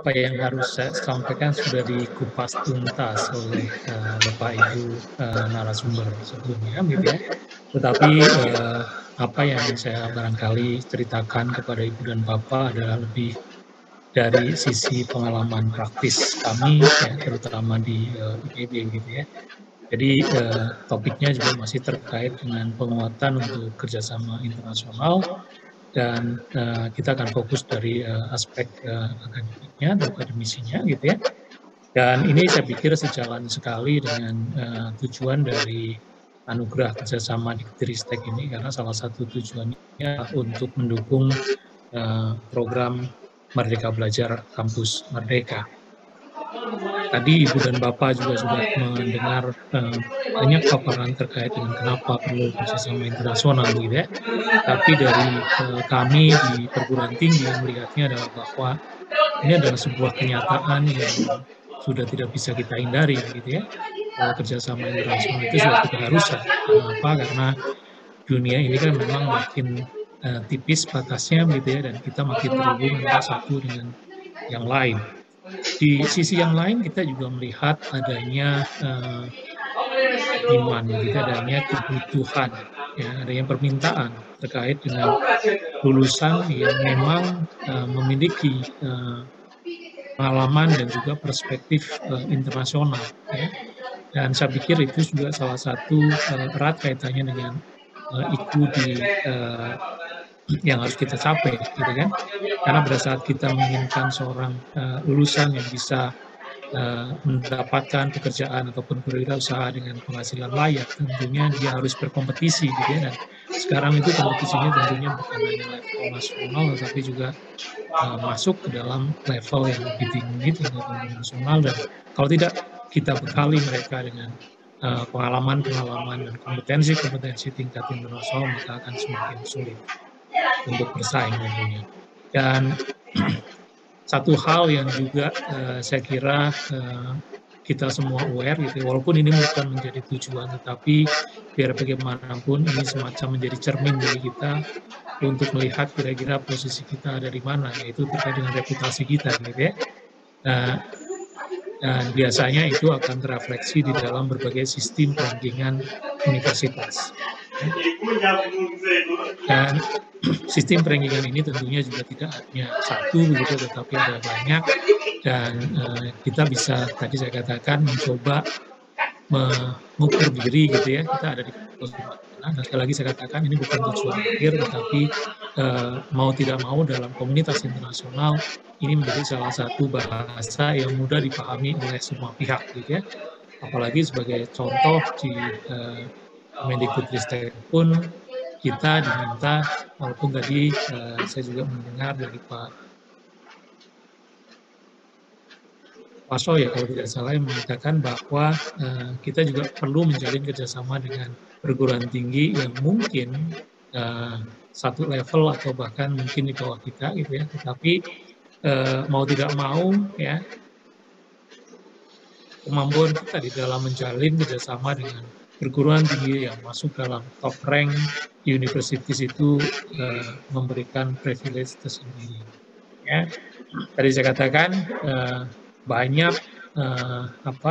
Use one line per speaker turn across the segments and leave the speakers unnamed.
apa yang harus saya sampaikan sudah dikupas tuntas oleh Bapak Ibu narasumber sebelumnya, gitu ya. Tetapi apa yang saya barangkali ceritakan kepada Ibu dan Bapak adalah lebih dari sisi pengalaman praktis kami, ya, terutama di IPB, gitu ya. Jadi topiknya juga masih terkait dengan penguatan untuk kerjasama internasional dan kita akan fokus dari aspek akademiknya atau akademisinya, gitu ya. Dan ini saya pikir sejalan sekali dengan tujuan dari anugerah kerjasama di Ketristek ini, karena salah satu tujuannya untuk mendukung program Merdeka Belajar Kampus Merdeka. Tadi Ibu dan Bapak juga sudah mendengar banyak paparan terkait dengan kenapa perlu kerjasama internasional, gitu ya. Tapi dari kami di perguruan tinggi melihatnya adalah bahwa ini adalah sebuah kenyataan yang sudah tidak bisa kita hindari, gitu ya. Bahwa kerjasama internasional itu suatu keharusan. Kenapa? Karena dunia ini kan memang makin tipis batasnya, gitu ya, dan kita makin terhubung antara satu dengan yang lain. Di sisi yang lain kita juga melihat adanya demand, gitu, adanya kebutuhan, ya, adanya permintaan terkait dengan lulusan yang memang memiliki pengalaman dan juga perspektif internasional, ya. Dan saya pikir itu juga salah satu erat kaitannya dengan IKU yang harus kita capai, gitu kan? Karena pada saat kita menginginkan seorang lulusan yang bisa mendapatkan pekerjaan ataupun berwirausaha dengan penghasilan layak, tentunya dia harus berkompetisi, gitu ya. Dan sekarang itu kompetisinya tentunya bukan hanya level nasional, tetapi juga masuk ke dalam level yang lebih tinggi, tingkat internasional. Dan kalau tidak kita bekali mereka dengan pengalaman-pengalaman dan kompetensi-kompetensi tingkat internasional, maka akan semakin sulit untuk bersaing tentunya. Dan satu hal yang juga saya kira kita semua aware, gitu, walaupun ini bukan menjadi tujuan, tetapi biar bagaimanapun ini semacam menjadi cermin bagi kita untuk melihat kira-kira posisi kita ada di mana, yaitu terkait dengan reputasi kita, gitu ya. Dan biasanya itu akan terefleksi di dalam berbagai sistem perankingan universitas. Dan sistem perankingan ini tentunya juga tidak hanya satu, begitu, tetapi ada banyak. Dan kita bisa, tadi saya katakan, mencoba mengukur diri, gitu ya, kita ada di posisi mana. Dan sekali lagi saya katakan, ini bukan tujuan akhir, tetapi mau tidak mau dalam komunitas internasional, ini menjadi salah satu bahasa yang mudah dipahami oleh semua pihak, gitu ya. Apalagi sebagai contoh di Kemendikbudristek pun kita diminta, walaupun tadi saya juga mendengar dari Pak Paso, ya, kalau tidak salah, yang mengatakan bahwa kita juga perlu menjalin kerjasama dengan perguruan tinggi yang mungkin satu level atau bahkan mungkin di bawah kita, gitu ya. Tetapi mau tidak mau, ya, kemampuan kita di dalam menjalin kerjasama dengan perguruan tinggi yang masuk dalam top rank universities itu memberikan privilege tersendiri, ya. Tadi saya katakan banyak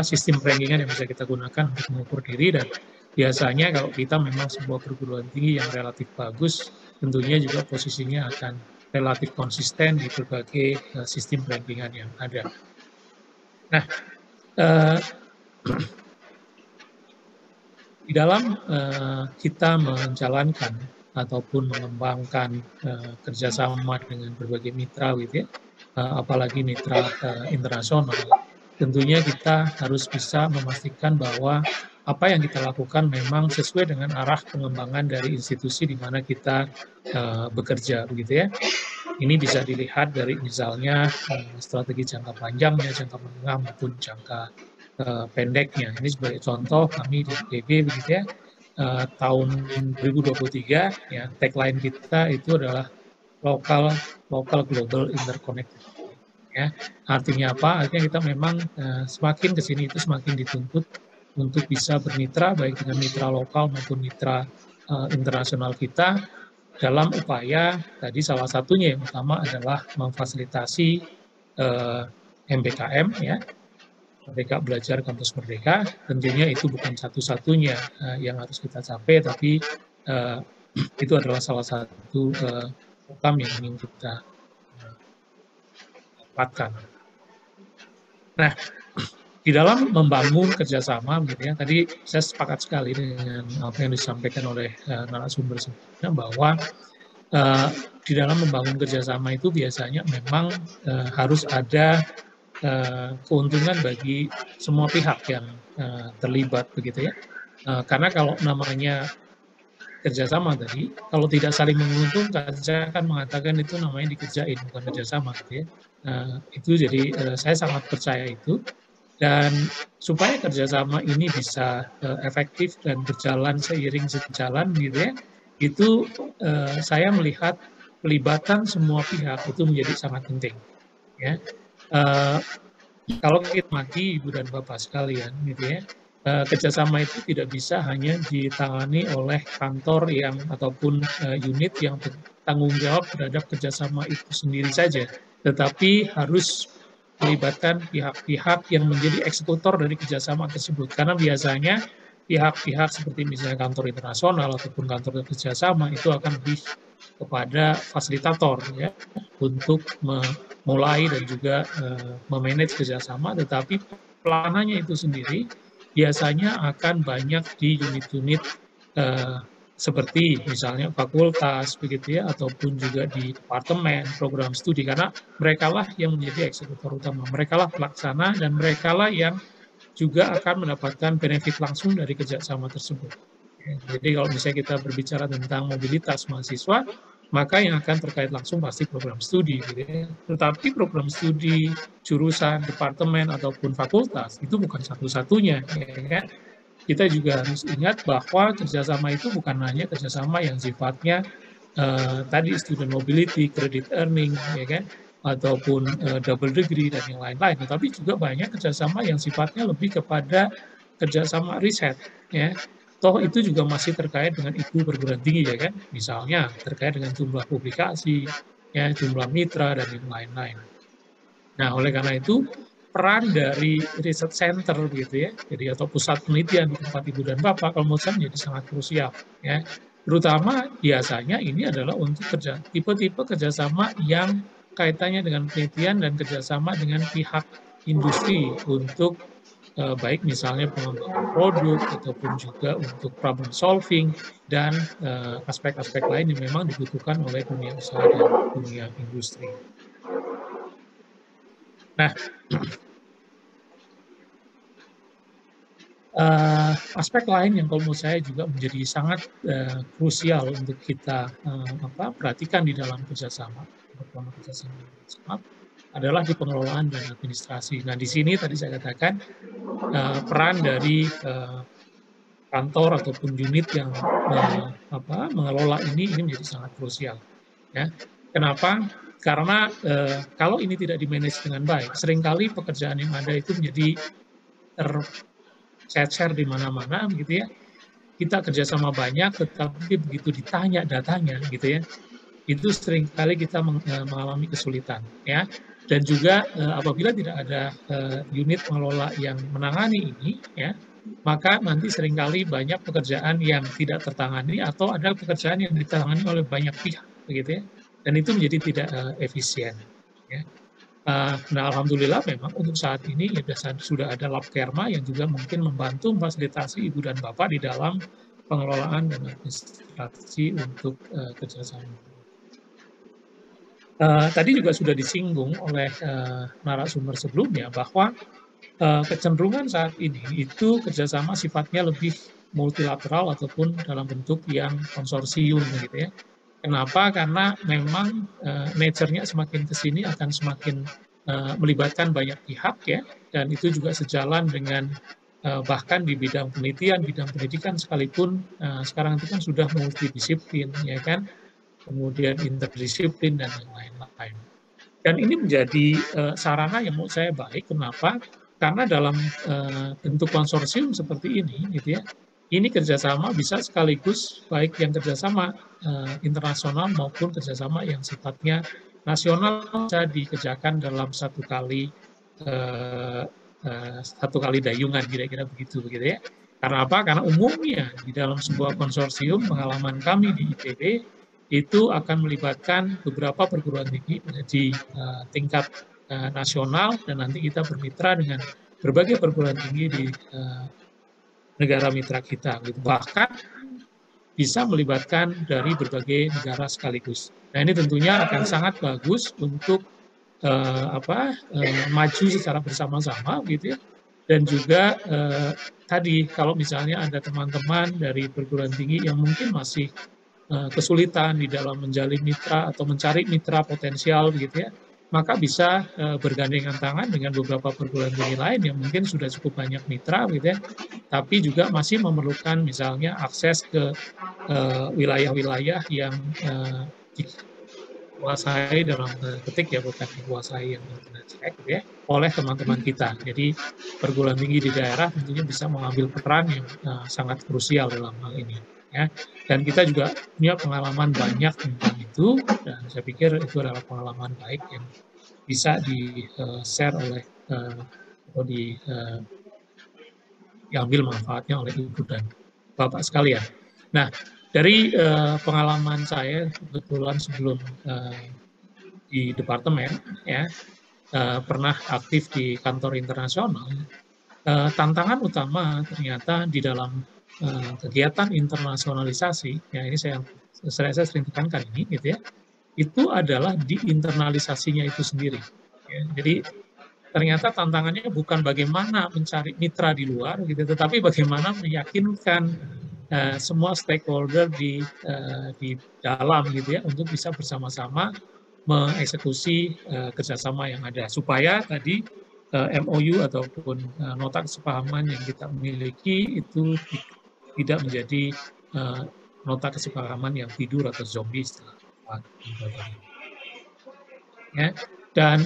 sistem rankingan yang bisa kita gunakan untuk mengukur diri, dan biasanya kalau kita memang sebuah perguruan tinggi yang relatif bagus, tentunya juga posisinya akan relatif konsisten di berbagai sistem rankingan yang ada. Nah, di dalam kita menjalankan ataupun mengembangkan kerjasama dengan berbagai mitra, gitu ya, apalagi mitra internasional, tentunya kita harus bisa memastikan bahwa apa yang kita lakukan memang sesuai dengan arah pengembangan dari institusi di mana kita bekerja, begitu ya. Ini bisa dilihat dari misalnya strategi jangka panjangnya, jangka menengah maupun jangka pendeknya. Ini sebagai contoh kami di IPB, begitu ya, tahun 2023, ya, tagline kita itu adalah local global interconnected, ya. Artinya apa? Artinya kita memang semakin ke sini itu semakin dituntut untuk bisa bermitra baik dengan mitra lokal maupun mitra internasional kita, dalam upaya tadi salah satunya yang utama adalah memfasilitasi MBKM ya, Merdeka Belajar Kampus Merdeka. Tentunya itu bukan satu-satunya yang harus kita capai, tapi itu adalah salah satu program yang ingin kita dapatkan. Nah, di dalam membangun kerjasama, gitu ya, tadi saya sepakat sekali dengan apa yang disampaikan oleh narasumber sebelumnya, bahwa di dalam membangun kerjasama itu biasanya memang harus ada keuntungan bagi semua pihak yang terlibat, begitu ya. Karena kalau namanya kerjasama tadi, kalau tidak saling menguntungkan, saya akan mengatakan itu namanya dikerjain, bukan kerjasama, gitu ya. Itu jadi saya sangat percaya itu. Dan supaya kerjasama ini bisa efektif dan berjalan seiring sejalan, gitu ya, itu saya melihat pelibatan semua pihak itu menjadi sangat penting. Ya, kalau kita mati, Ibu dan Bapak sekalian, gitu ya, kerjasama itu tidak bisa hanya ditangani oleh kantor yang ataupun unit yang bertanggung jawab terhadap kerjasama itu sendiri saja, tetapi harus melibatkan pihak-pihak yang menjadi eksekutor dari kerjasama tersebut. Karena biasanya pihak-pihak seperti misalnya kantor internasional ataupun kantor kerjasama itu akan lebih kepada fasilitator ya, untuk memulai dan juga memanage kerjasama, tetapi pelanannya itu sendiri biasanya akan banyak di unit-unit seperti misalnya fakultas begitu ya, ataupun juga di departemen program studi, karena merekalah yang menjadi eksekutor utama, merekalah pelaksana, dan merekalah yang juga akan mendapatkan benefit langsung dari kerjasama tersebut. Jadi kalau misalnya kita berbicara tentang mobilitas mahasiswa, maka yang akan terkait langsung pasti program studi, gitu ya. Tetapi program studi, jurusan, departemen, ataupun fakultas itu bukan satu-satunya, ya kan? Kita juga harus ingat bahwa kerjasama itu bukan hanya kerjasama yang sifatnya tadi student mobility, credit earning, ya kan, ataupun double degree dan yang lain-lain. Tetapi juga banyak kerjasama yang sifatnya lebih kepada kerjasama riset, ya. Toh itu juga masih terkait dengan ilmu perguruan tinggi, ya kan. Misalnya terkait dengan jumlah publikasi, ya, jumlah mitra dan yang lain-lain. Nah, oleh karena itu peran dari riset center begitu ya, jadi atau pusat penelitian di tempat Ibu dan Bapak kalau menurut saya menjadi sangat krusial ya. Terutama biasanya ini adalah untuk tipe-tipe kerjasama yang kaitannya dengan penelitian dan kerjasama dengan pihak industri untuk baik misalnya pengembangan produk ataupun juga untuk problem solving dan aspek-aspek lain yang memang dibutuhkan oleh dunia usaha dan dunia industri. Nah, aspek lain yang kalau menurut saya juga menjadi sangat krusial untuk kita perhatikan di dalam kerjasama adalah di pengelolaan dan administrasi. Nah, di sini tadi saya katakan peran dari kantor ataupun unit yang mengelola ini menjadi sangat krusial. Ya, kenapa? Karena kalau ini tidak dimanage dengan baik, seringkali pekerjaan yang ada itu menjadi tercecer di mana-mana, gitu ya. Kita kerjasama banyak, tetapi begitu ditanya datanya, gitu ya, itu seringkali kita mengalami kesulitan, ya. Dan juga apabila tidak ada unit pengelola yang menangani ini, ya, maka nanti seringkali banyak pekerjaan yang tidak tertangani atau ada pekerjaan yang ditangani oleh banyak pihak, begitu ya. Dan itu menjadi tidak efisien. Ya. Nah, alhamdulillah memang untuk saat ini ya sudah ada Labkerma yang juga mungkin membantu memfasilitasi Ibu dan Bapak di dalam pengelolaan dan administrasi untuk kerjasama. Tadi juga sudah disinggung oleh narasumber sebelumnya bahwa kecenderungan saat ini itu kerjasama sifatnya lebih multilateral ataupun dalam bentuk yang konsorsium, gitu ya. Kenapa? Karena memang nature-nya semakin ke sini akan semakin melibatkan banyak pihak ya, dan itu juga sejalan dengan bahkan di bidang penelitian, bidang pendidikan sekalipun sekarang itu kan sudah multidisiplin ya kan, kemudian interdisiplin dan yang lain-lain. Dan ini menjadi sarana yang menurut saya baik. Kenapa? Karena dalam bentuk konsorsium seperti ini, gitu ya, ini kerjasama bisa sekaligus baik yang kerjasama internasional maupun kerjasama yang sifatnya nasional bisa dikerjakan dalam satu kali satu kali dayungan, kira-kira begitu ya. Karena apa? Karena umumnya di dalam sebuah konsorsium, pengalaman kami di IPB itu akan melibatkan beberapa perguruan tinggi di tingkat nasional, dan nanti kita bermitra dengan berbagai perguruan tinggi di negara mitra kita. Gitu. Bahkan bisa melibatkan dari berbagai negara sekaligus. Nah, ini tentunya akan sangat bagus untuk maju secara bersama-sama, gitu ya. Dan juga tadi kalau misalnya ada teman-teman dari perguruan tinggi yang mungkin masih kesulitan di dalam menjalin mitra atau mencari mitra potensial, gitu ya, maka bisa bergandengan tangan dengan beberapa perguruan tinggi lain yang mungkin sudah cukup banyak mitra, gitu ya, tapi juga masih memerlukan misalnya akses ke wilayah-wilayah yang dikuasai dalam ketik ya, bukan dikuasai yang internet gitu ya, oleh teman-teman kita. Jadi perguruan tinggi di daerah tentunya bisa mengambil peran yang sangat krusial dalam hal ini ya. Dan kita juga punya pengalaman banyak tentang itu, dan saya pikir itu adalah pengalaman baik yang bisa di-share oleh atau diambil manfaatnya oleh Ibu dan Bapak sekalian. Nah, dari pengalaman saya kebetulan sebelum di departemen ya, pernah aktif di kantor internasional, tantangan utama ternyata di dalam kegiatan internasionalisasi, ya ini saya sering tekankan ini, gitu ya, itu adalah di internalisasinya itu sendiri. Ya. Jadi ternyata tantangannya bukan bagaimana mencari mitra di luar, gitu, tetapi bagaimana meyakinkan semua stakeholder di dalam, gitu ya, untuk bisa bersama-sama mengeksekusi kerjasama yang ada, supaya tadi MOU ataupun nota kesepahaman yang kita miliki itu tidak menjadi nota kesepahaman yang tidur atau zombie setelah ya. Dan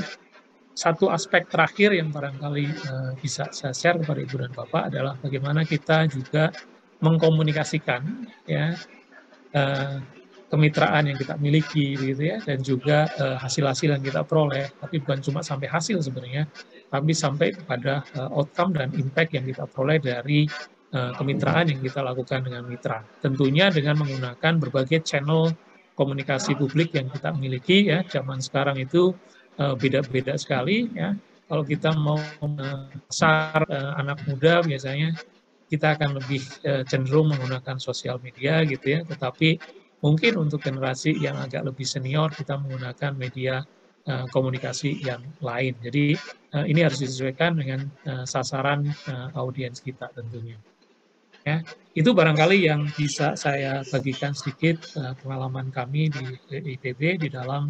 satu aspek terakhir yang barangkali bisa saya share kepada Ibu dan Bapak adalah bagaimana kita juga mengkomunikasikan ya kemitraan yang kita miliki, gitu ya, dan juga hasil-hasil yang kita peroleh. Tapi bukan cuma sampai hasil sebenarnya, tapi sampai kepada outcome dan impact yang kita peroleh dari kemitraan yang kita lakukan dengan mitra. Tentunya dengan menggunakan berbagai channel komunikasi publik yang kita miliki ya. Zaman sekarang itu beda-beda sekali ya. Kalau kita mau pasar anak muda, biasanya kita akan lebih cenderung menggunakan sosial media, gitu ya. Tetapi mungkin untuk generasi yang agak lebih senior, kita menggunakan media komunikasi yang lain. Jadi ini harus disesuaikan dengan sasaran audiens kita tentunya. Ya, itu barangkali yang bisa saya bagikan sedikit pengalaman kami di IPB di dalam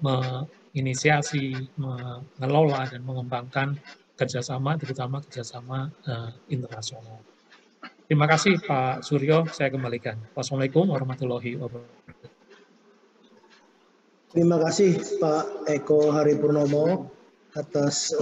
menginisiasi, mengelola, dan mengembangkan kerjasama, terutama kerjasama internasional. Terima kasih Pak Suryo, saya kembalikan. Wassalamualaikum warahmatullahi wabarakatuh.
Terima kasih Pak Eko Haripurnomo atas